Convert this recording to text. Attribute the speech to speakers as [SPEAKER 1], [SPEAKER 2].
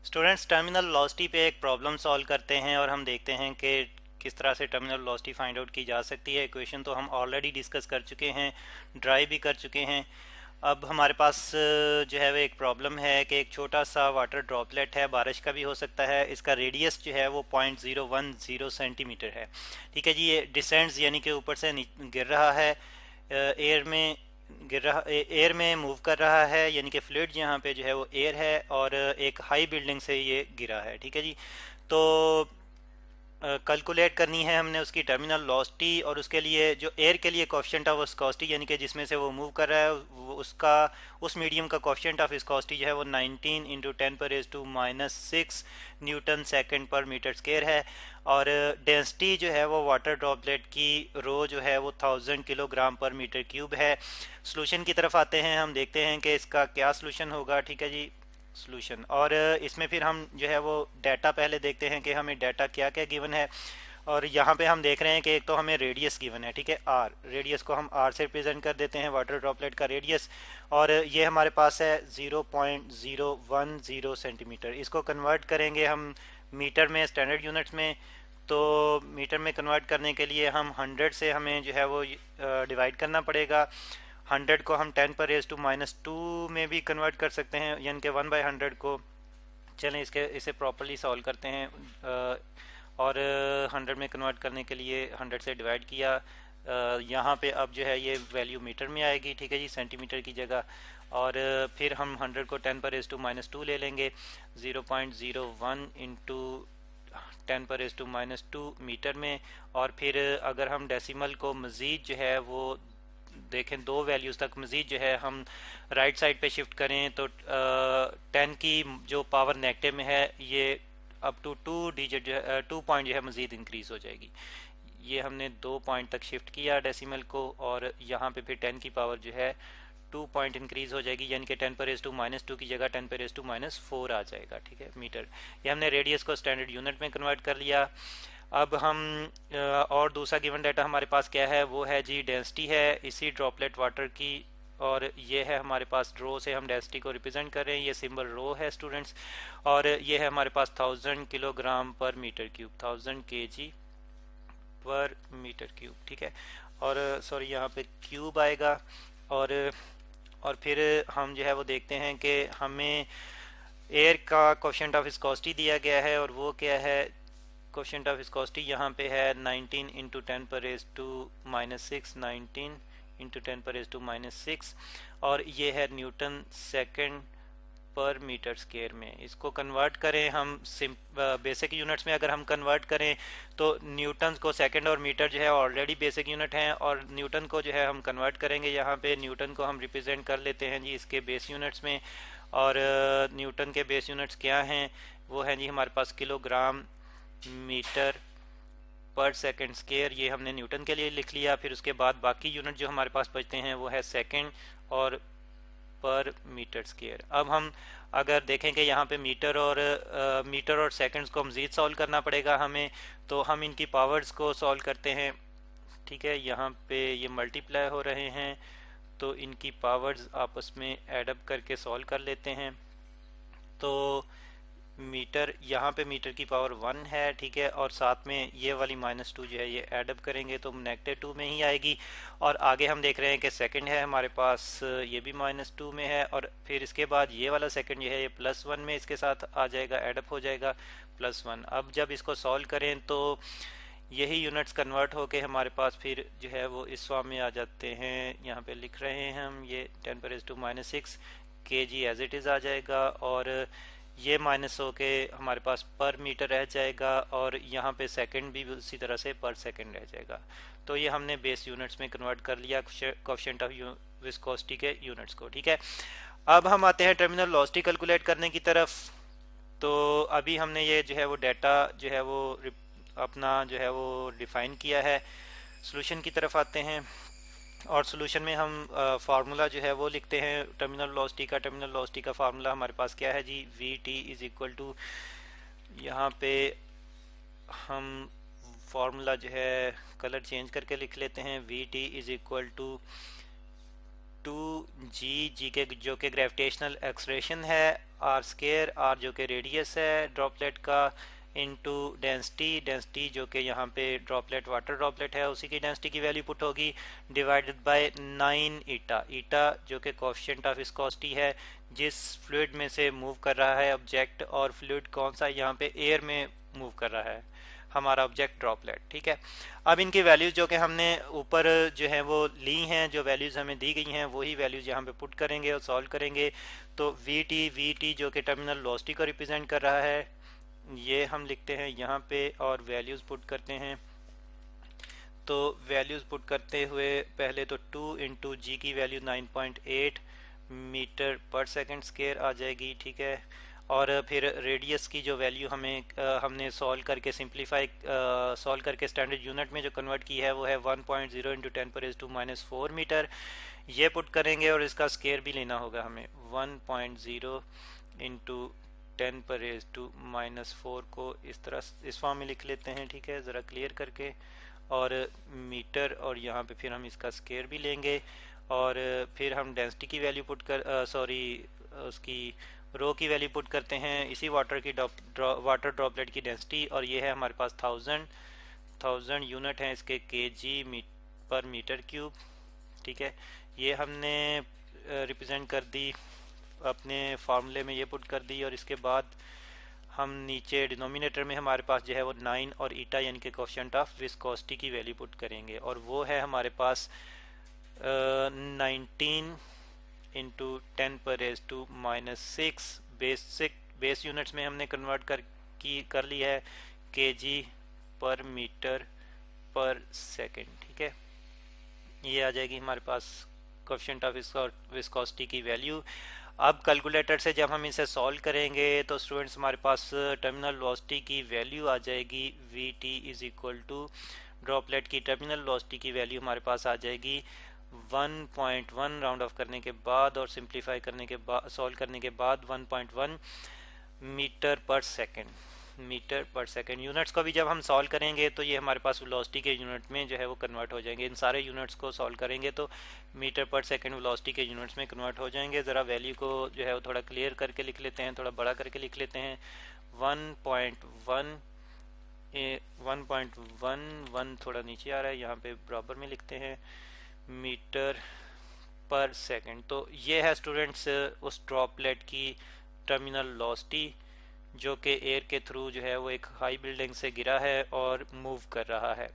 [SPEAKER 1] Students terminal velocity पे एक problem solve करते हैं और हम देखते हैं कि किस तरह से टर्मिनल वेलोसिटी फाइंड आउट की जा सकती है। इक्वेशन तो हम ऑलरेडी डिस्कस कर चुके हैं, ड्राइव भी कर चुके हैं। अब हमारे पास जो है वो एक प्रॉब्लम है कि एक छोटा सा वाटर ड्रॉपलेट है, बारिश का भी हो सकता है। इसका रेडियस जो है वो 0.010 सेंटीमीटर है। ठीक है जी, ये डिसेंड्स यानी कि ऊपर से गिर रहा है, एयर में गिर रहा, एयर में मूव कर रहा है, यानी कि फ्लूइड यहाँ पे जो है वो एयर है और एक हाई बिल्डिंग से ये गिरा है। ठीक है जी, तो कैलकुलेट करनी है हमने उसकी टर्मिनल वेलोसिटी, और उसके लिए जो एयर के लिए कोफिशिएंट ऑफ विस्कोसिटी यानी कि जिसमें से वो मूव कर रहा है वो उसका उस मीडियम का कोफिशिएंट ऑफ विस्कोसिटी जो है वो 19 इंटू 10⁻⁻⁶ न्यूटन सेकंड पर मीटर स्क्वायर है। और डेंसिटी जो है वो वाटर ड्रॉपलेट की रो जो है वो 1000 किलोग्राम पर मीटर क्यूब है। सोल्यूशन की तरफ आते हैं, हम देखते हैं कि इसका क्या सोल्यूशन होगा। ठीक है जी, सोल्यूशन। और इसमें फिर हम जो है वो डाटा पहले देखते हैं कि हमें डाटा क्या क्या गिवन है। और यहाँ पे हम देख रहे हैं कि एक तो हमें रेडियस गिवन है, ठीक है, आर। रेडियस को हम आर से रिप्रेजेंट कर देते हैं, वाटर ड्रॉपलेट का रेडियस। और ये हमारे पास है 0.010 सेंटीमीटर। इसको कन्वर्ट करेंगे हम मीटर में, स्टैंडर्ड यूनिट्स में। तो मीटर में कन्वर्ट करने के लिए हम 100 से हमें जो है वो डिवाइड करना पड़ेगा। 100 को हम 10⁻⁻² में भी कन्वर्ट कर सकते हैं, यानी कि 1/100 को। चलें इसे प्रॉपरली सॉल्व करते हैं। और 100 में कन्वर्ट करने के लिए 100 से डिवाइड किया। यहाँ पे अब जो है ये वैल्यू मीटर में आएगी, ठीक है जी, सेंटीमीटर की जगह। और फिर हम 100 को 10⁻⁻² ले लेंगे। 0.01 इंटू 10⁻⁻² मीटर में। और फिर अगर हम डेसिमल को मज़ीद जो है वो देखें, दो वैल्यूज़ तक मज़ीद जो है हम राइट साइड पे शिफ्ट करें, तो 10 की जो पावर नेगेटिव में है ये अप टू 2 डिजिट जो है 2 पॉइंट जो है मज़ीद इंक्रीज़ हो जाएगी। ये हमने 2 पॉइंट तक शिफ्ट किया डेसिमल को, और यहाँ पे फिर 10 की पावर जो है 2 पॉइंट इंक्रीज़ हो जाएगी, यानी कि 10⁻⁻² की जगह 10⁻⁻4 आ जाएगा। ठीक है, मीटर। ये हमने रेडियस को स्टैंडर्ड यूनिट में कन्वर्ट कर लिया। अब हम और दूसरा गिवन डाटा हमारे पास क्या है, वो है जी डेंसिटी है इसी ड्रॉपलेट वाटर की। और ये है हमारे पास रो से हम डेंसिटी को रिप्रेजेंट कर रहे हैं, ये सिंबल रो है स्टूडेंट्स। और ये है हमारे पास 1000 किलोग्राम पर मीटर क्यूब, 1000 kg पर मीटर क्यूब। ठीक है, और सॉरी यहाँ पे क्यूब आएगा। और फिर हम जो है वो देखते हैं कि हमें एयर का कोफिशिएंट ऑफ विस्कोसिटी दिया गया है, और वो क्या है, कोफिशिएंट ऑफ विस्कोसिटी यहाँ पे है 19 इंटू 10⁻⁻⁶ 19 इंटू 10⁻⁻⁶। और ये है न्यूटन सेकंड पर मीटर स्क्वायर में। इसको कन्वर्ट करें हम बेसिक यूनिट्स में, अगर हम कन्वर्ट करें तो न्यूटन को सेकंड और मीटर जो है ऑलरेडी बेसिक यूनिट हैं, और न्यूटन को जो है हम कन्वर्ट करेंगे। यहाँ पे न्यूटन को हम रिप्रेजेंट कर लेते हैं जी इसके बेस यूनिट्स में। और न्यूटन के बेस यूनिट्स क्या हैं, वो हैं जी हमारे पास किलोग्राम मीटर पर सेकंड स्क्वायर। ये हमने न्यूटन के लिए लिख लिया। फिर उसके बाद बाकी यूनिट जो हमारे पास बचते हैं वो है सेकंड और पर मीटर स्क्वायर। अब हम अगर देखें कि यहाँ पे मीटर और सेकंड्स को मज़ीद सॉल्व करना पड़ेगा हमें, तो हम इनकी पावर्स को सॉल्व करते हैं। ठीक है, यहाँ पे ये मल्टीप्लाई हो रहे हैं, तो इनकी पावर्स आपस में एडअप करके सॉल्व कर लेते हैं। तो मीटर, यहाँ पे मीटर की पावर 1 है, ठीक है, और साथ में ये वाली -2 जो है ये ऐडअप करेंगे तो -2 में ही आएगी। और आगे हम देख रहे हैं कि सेकंड है हमारे पास, ये भी -2 में है। और फिर इसके बाद ये वाला सेकंड जो है ये +1 में इसके साथ आ जाएगा, ऐडअप हो जाएगा +1। अब जब इसको सॉल्व करें तो यही यूनिट्स कन्वर्ट होके हमारे पास फिर जो है वो इस फॉर्म में आ जाते हैं। यहाँ पे लिख रहे हैं हम, ये 10⁻⁻⁶ kg एज इट इज़ आ जाएगा। और ये माइनस हो के हमारे पास पर मीटर रह जाएगा, और यहाँ पे सेकंड भी उसी तरह से पर सेकंड रह जाएगा। तो ये हमने बेस यूनिट्स में कन्वर्ट कर लिया कोफिशिएंट ऑफ विस्कोसिटी के यूनिट्स को। ठीक है, अब हम आते हैं टर्मिनल वेलोसिटी कैलकुलेट करने की तरफ। तो अभी हमने ये जो है वो डाटा जो है वो अपना जो है वो डिफाइन किया है। सोल्यूशन की तरफ आते हैं, और सोल्यूशन में हम फार्मूला जो है वो लिखते हैं टर्मिनल वेलोसिटी का। टर्मिनल वेलोसिटी का फार्मूला हमारे पास क्या है जी, V T is equal to, यहाँ पे हम फार्मूला जो है कलर चेंज करके लिख लेते हैं। V T is equal to g के जो कि ग्रेविटेशनल एक्सलेरेशन है, आर स्केयर, आर जो कि रेडियस है ड्रॉपलेट का, इनटू डेंसिटी जो कि यहाँ पे ड्रॉपलेट वाटर ड्रॉपलेट है उसी की डेंसिटी की वैल्यू पुट होगी, डिवाइडेड बाय 9 ईटा, ईटा जो कि कोफिशिएंट ऑफ विस्कोसिटी है जिस फ्लूइड में से मूव कर रहा है ऑब्जेक्ट, और फ्लूइड कौन सा यहाँ पे एयर में मूव कर रहा है हमारा ऑब्जेक्ट ड्रॉपलेट। ठीक है, अब इनकी वैल्यूज़ जो कि हमने ऊपर जो है वो ली हैं, जो वैल्यूज़ हमें दी गई हैं वही वैल्यूज़ यहाँ पे पुट करेंगे और सॉल्व करेंगे। तो वी टी जो कि टर्मिनल वेलोसिटी को रिप्रेजेंट कर रहा है ये हम लिखते हैं यहाँ पे और वैल्यूज़ पुट करते हैं। तो वैल्यूज़ पुट करते हुए पहले तो 2 इंटू जी की वैल्यू 9.8 मीटर पर सेकंड स्क्वायर आ जाएगी। ठीक है, और फिर रेडियस की जो वैल्यू हमें हमने सॉल्व करके सिंप्लीफाई सॉल्व करके स्टैंडर्ड यूनिट में जो कन्वर्ट की है वो है 1.0 इंटू 10⁻⁻⁴ मीटर, ये पुट करेंगे और इसका स्केयर भी लेना होगा हमें 1.0 इंटू 10⁻⁻⁴ को इस तरह इस फॉर्म में लिख लेते हैं। ठीक है, ज़रा क्लियर करके, और मीटर, और यहाँ पे फिर हम इसका स्केयर भी लेंगे और फिर हम डेंसिटी की वैल्यू पुट कर उसकी रो की वैल्यू पुट करते हैं इसी वाटर की वाटर ड्रॉपलेट की डेंसिटी, और ये है हमारे पास 1000 यूनिट हैं इसके केजी पर मीटर क्यूब। ठीक है, ये हमने रिप्रेजेंट कर दी अपने फार्मूले में, ये पुट कर दी, और इसके बाद हम नीचे डिनोमिनेटर में हमारे पास जो है वो 9 और ईटा यानी कि कोफिशिएंट ऑफ विस्कोसिटी की वैल्यू पुट करेंगे, और वो है हमारे पास 19 इंटू 10⁻⁻⁶ बेस यूनिट्स में हमने कन्वर्ट कर ली है केजी पर मीटर पर सेकंड। ठीक है, ये आ जाएगी हमारे पास कोफिशिएंट ऑफ विस्कोसिटी की वैल्यू। अब कैलकुलेटर से जब हम इसे सॉल्व करेंगे तो स्टूडेंट्स हमारे पास टर्मिनल वेलोसिटी की वैल्यू आ जाएगी V T is equal to droplet की टर्मिनल वेलोसिटी की वैल्यू हमारे पास आ जाएगी 1.1 राउंड ऑफ करने के बाद और सिंप्लीफाई करने के बाद सॉल्व करने के बाद 1.1 मीटर पर सेकंड। यूनिट्स को भी जब हम सॉल्व करेंगे तो ये हमारे पास वेलोसिटी के यूनिट में जो है वो कन्वर्ट हो जाएंगे। इन सारे यूनिट्स को सॉल्व करेंगे तो मीटर पर सेकंड वेलोसिटी के यूनिट्स में कन्वर्ट हो जाएंगे। ज़रा वैल्यू को जो है वो थोड़ा क्लियर करके लिख लेते हैं, थोड़ा बड़ा करके लिख लेते हैं। 1.1 थोड़ा नीचे आ रहा है, यहाँ पे बराबर में लिखते हैं मीटर पर सेकंड। तो ये है स्टूडेंट्स उस ड्रॉपलेट की टर्मिनल वेलोसिटी जो कि एयर के थ्रू जो है वो एक हाई बिल्डिंग से गिरा है और मूव कर रहा है।